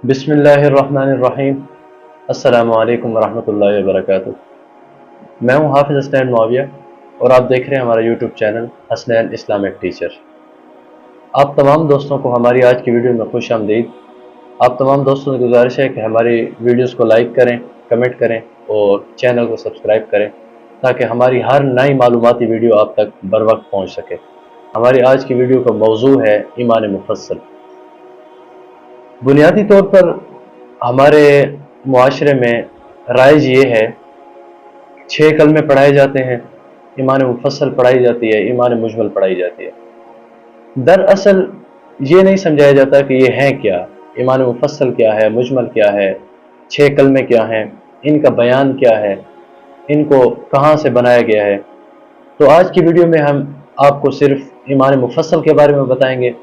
बिस्मिल्लाहिर्रहमानिर्रहीम। अस्सलामु अलैकुम वरहमतुल्लाहि वबरकातुह। मैं हूं हाफिज़ हसनैन मुआविया और आप देख रहे हैं हमारा YouTube channel Hasnain Islamic teacher. आप तमाम दोस्तों को हमारी आज की वीडियो में खुश आमदीद। आप तमाम दोस्तों से गुजारिश है कि हमारी वीडियोस को लाइक करें, कमेंट करें और चैनल को सब्सक्राइब करें ताकि हमारी हर नई मालूमाती वीडियो आप तक बर वक्त पहुँच सके। हमारी आज की वीडियो का मौजू है ईमान मुफस्सल। बुनियादी तौर पर हमारे मुआशरे में राइज ये है, 6 कलमे पढ़ाए जाते हैं, ईमान मुफस्सल पढ़ाई जाती है, ईमान मुजमल पढ़ाई जाती है। दरअसल ये नहीं समझाया जाता कि ये हैं क्या, ईमान मुफस्सल क्या है, मुजमल क्या है, 6 कलमे क्या हैं, इनका बयान क्या है, इनको कहाँ से बनाया गया है। तो आज की वीडियो में हम आपको सिर्फ ईमान मुफस्सल के बारे में बताएंगे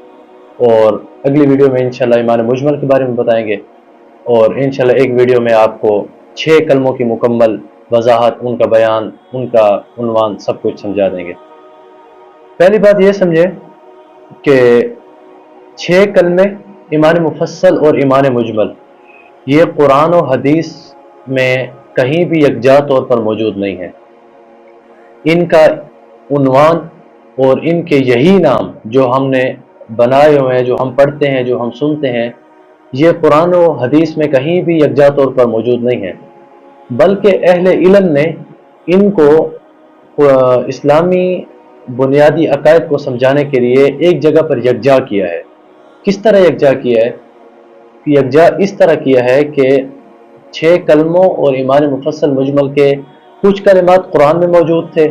और अगली वीडियो में इंशाल्लाह ईमान मुजमल के बारे में बताएंगे और इंशाल्लाह एक वीडियो में आपको 6 कलमों की मुकम्मल वजाहत, उनका बयान, उनका उन्वान सब कुछ समझा देंगे। पहली बात ये समझें कि 6 कलमे ईमान मुफस्सल और ईमान मुजमल ये कुरान और हदीस में कहीं भी यकजा तौर पर मौजूद नहीं है। इनका उन्वान और इनके यही नाम जो हमने बनाए हुए हैं, जो हम पढ़ते हैं, जो हम सुनते हैं, ये कुरान और हदीस में कहीं भी यकजा तौर पर मौजूद नहीं है, बल्कि अहले इल्म ने इनको इस्लामी बुनियादी अकायद को समझाने के लिए एक जगह पर यकजा किया है। किस तरह यकजा किया है? यकजा इस तरह किया है कि 6 कलमों और ईमान मुफस्सल मुजमल के कुछ कलिमात कुरान में मौजूद थे,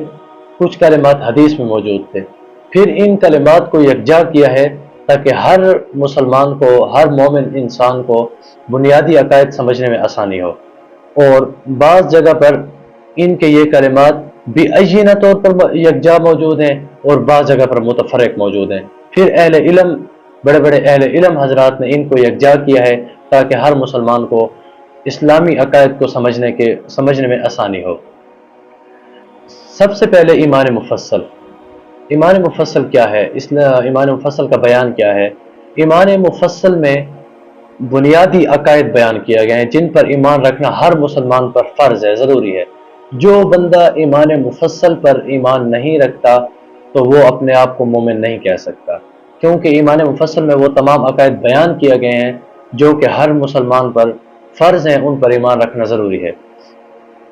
कुछ कलिमात हदीस में मौजूद थे। फिर इन कलिमात को यकजा किया है ताकि हर मुसलमान को, हर मोमिन इंसान को बुनियादी अकायद समझने में आसानी हो। और बाज़ जगह पर इनके ये कलिमात बेअय्यिना तौर पर यकजा मौजूद हैं और बाज़ जगह पर मुतफर्रिक मौजूद हैं। फिर अहले इल्म, बड़े बड़े अहले इल्म हजरात ने इनको यकजा किया है ताकि हर मुसलमान को इस्लामी अकायद को समझने में आसानी हो। सबसे पहले ईमान मुफस्सल। ईमान मुफस्सल क्या है? ईमान मुफस्सल का बयान क्या है? ईमान मुफस्सल में बुनियादी अकायद बयान किया गया है जिन पर ईमान रखना हर मुसलमान पर फ़र्ज़ है, ज़रूरी है। जो बंदा ईमान मुफस्सल पर ईमान नहीं रखता तो वो अपने आप को मोमिन नहीं कह सकता, क्योंकि ईमान मुफस्सल में वो तमाम अकायद बयान किए गए हैं जो कि हर मुसलमान पर फ़र्ज़ हैं, उन पर ईमान रखना ज़रूरी है।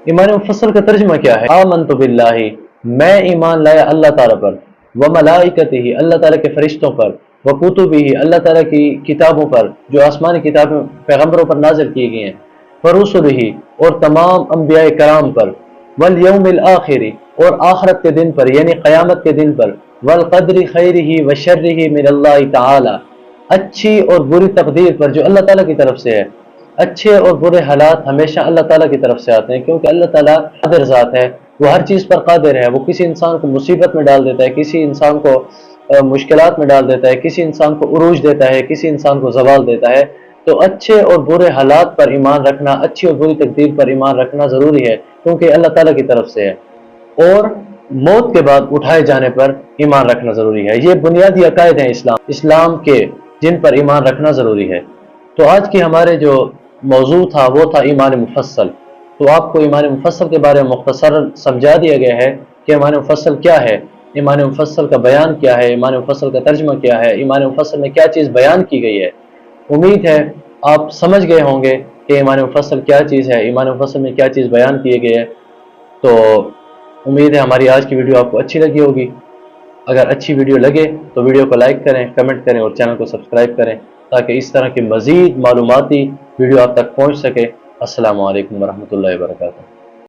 ईमान मुफस्सल का तर्जुमा क्या है? आमनतु बिल्लाहि, मैं ईमान लाया अल्लाह ताला पर, व मलाइकतिही, अल्लाह ताला के फरिश्तों पर, व कुतुबिही, अल्लाह ताला की किताबों पर जो आसमानी किताबें पैगम्बरों पर नाज़िल की गई हैं, व रुसुलिही, और तमाम अंबिया कराम पर, वल यौमिल आखिरी, और आखिरत के दिन पर यानी क़यामत के दिन पर, वल क़द्रि खैरिही व शर्रिही मिनल्लाहि तआला, अच्छी और बुरी तकदीर पर जो अल्लाह ताला की तरफ से है। अच्छे और बुरे हालात हमेशा अल्लाह ताला की तरफ से आते हैं, क्योंकि अल्लाह ताला कादिर ज़ात है, वो हर चीज़ पर कादिर है। वो किसी इंसान को मुसीबत में डाल देता है, किसी इंसान को मुश्किलात में डाल देता है, किसी इंसान को उरूज देता है, किसी इंसान को ज़वाल देता है। तो अच्छे और बुरे हालात पर ईमान रखना, अच्छी और बुरी तकदीर पर ईमान रखना ज़रूरी है, क्योंकि अल्लाह ताला की तरफ से है। और मौत के बाद उठाए जाने पर ईमान रखना ज़रूरी है। ये बुनियादी अकायद हैं इस्लाम के, जिन पर ईमान रखना ज़रूरी है। तो आज की हमारे जो मौजू था वो था ईमान मुफस्सल। तो आपको ईमान मुफस्सल के बारे में मुख्तसर समझा दिया गया है कि ईमान मुफस्सल क्या है, ईमान मुफस्सल का बयान क्या है, ईमान मुफस्सल का तर्जुमा क्या है, ईमान मुफस्सल में क्या चीज़ बयान की गई है। उम्मीद है आप समझ गए होंगे कि ईमान मुफस्सल क्या चीज़ है, ईमान मुफस्सल में क्या चीज़ बयान किए गए है। तो उम्मीद है हमारी आज की वीडियो आपको अच्छी लगी होगी। अगर अच्छी वीडियो लगे तो वीडियो को लाइक करें, कमेंट करें और चैनल को सब्सक्राइब करें ताकि इस तरह की मज़ीद मालूमाती वीडियो आप तक पहुँच सके। अस्सलामु अलैकुम वरहमतुल्लाहि वबरकातुहू।